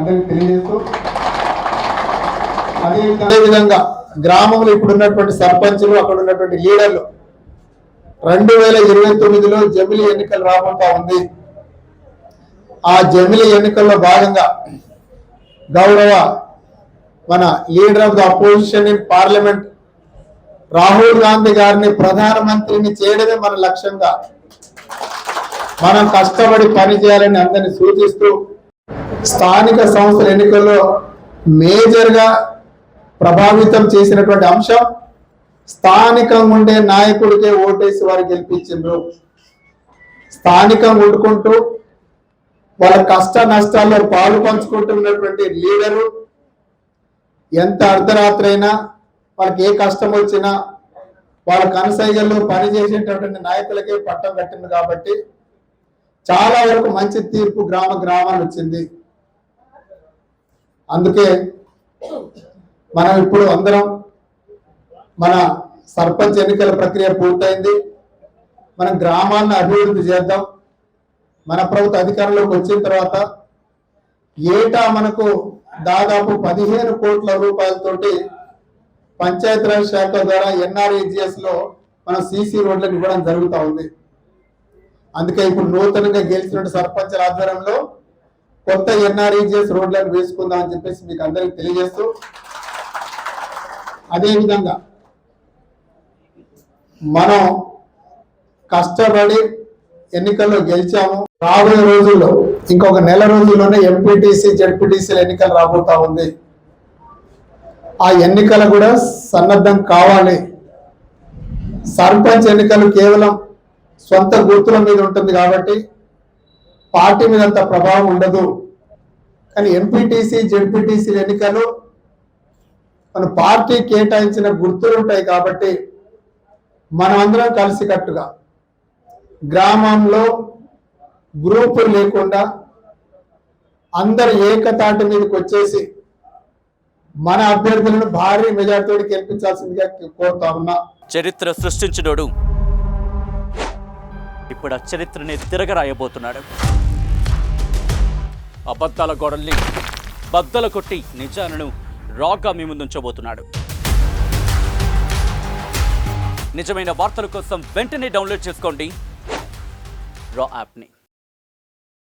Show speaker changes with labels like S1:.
S1: అందరికీ తెలియజేస్తూ అదేవిధంగా గ్రామంలో ఇప్పుడు ఉన్నటువంటి సర్పంచులు అక్కడ ఉన్నటువంటి లీడర్లు 2029లో జమిలీ ఎన్నికలు రాబోతా ఉంది. ఆ జమిలీ ఎన్నికల్లో భాగంగా గౌరవ మన leader of the opposition in parliament Rahul Gandhi గారిని ప్రధానమంత్రిని చేయడమే మన లక్ష్యంగా మనం కష్టపడి పని చేయాలని అందరినీ సూచిస్తూ స్థానిక సంస్థల ఎన్నికల్లో మేజర్గా ప్రభావితం చేసినటువంటి అంశం స్థానికంగా ఉండే నాయకుడికే ఓటేసి వారు గెలిపించారు. స్థానికంగా ఉండుకుంటూ వాళ్ళ కష్ట నష్టాల్లో పాలు పంచుకుంటున్నటువంటి లీడరు ఎంత అర్ధరాత్రి అయినా వాళ్ళకి ఏ కష్టం వచ్చినా వాళ్ళ కనసైగల్లో పనిచేసేటటువంటి నాయకులకే పట్టం కట్టింది. కాబట్టి చాలా వరకు మంచి తీర్పు గ్రామాలు వచ్చింది. అందుకే మనం ఇప్పుడు అందరం మన సర్పంచ్ ఎన్నికల ప్రక్రియ పూర్తయింది. మనం గ్రామాలను అభివృద్ధి చేద్దాం. మన ప్రభుత్వ అధికారంలోకి వచ్చిన తర్వాత ఏటా మనకు దాదాపు 15 కోట్ల రూపాయలతోటి పంచాయతీరాజ్ శాఖ ద్వారా NREGS లో మనం సీసీ రోడ్లకు ఇవ్వడం జరుగుతూ ఉంది. అందుకే ఇప్పుడు నూతనంగా గెలిచిన సర్పంచ్ ఆధ్వర్యంలో కొత్త NREGS రోడ్లను వేసుకుందాం అని చెప్పేసి మీకు అందరికి తెలియజేస్తూ అదేవిధంగా మనం కష్టపడి ఎన్నికల్లో గెలిచాము. రాబోయే రోజుల్లో ఇంకొక నెల రోజుల్లోనే ఎంపీటీసీ జెడ్పీటీసీ ఎన్నికలు రాబోతా ఉంది. ఆ ఎన్నికలు కూడా సన్నద్ధం కావాలి. సర్పంచ్ ఎన్నికలు కేవలం సొంత గుర్తుల మీద ఉంటుంది కాబట్టి పార్టీ మీద అంత ప్రభావం ఉండదు. కానీ ఎంపీటీసీ జెడ్పీటీసీ ఎన్నికలు మన పార్టీ కేటాయించిన గుర్తులు ఉంటాయి కాబట్టి మనం అందరం కలిసికట్టుగా గ్రామంలో గ్రూపులు లేకుండా అందరు ఏకతాటి మీదకి వచ్చేసి మన అభ్యర్థులను భారీ మెజార్టీతో గెలిపించాల్సిందిగా కోరుతా ఉన్నా.
S2: చరిత్ర సృష్టించినోడు ఇప్పుడు ఆ చరిత్రని తిరగరాయబోతున్నాడు. అబద్ధాల గోడల్ని బద్దలు కొట్టి నిజాలను రాగా మీ ముందుంచబోతున్నాడు. నిజమైన వార్తల కోసం వెంటనే డౌన్లోడ్ చేసుకోండి రా యాప్ని.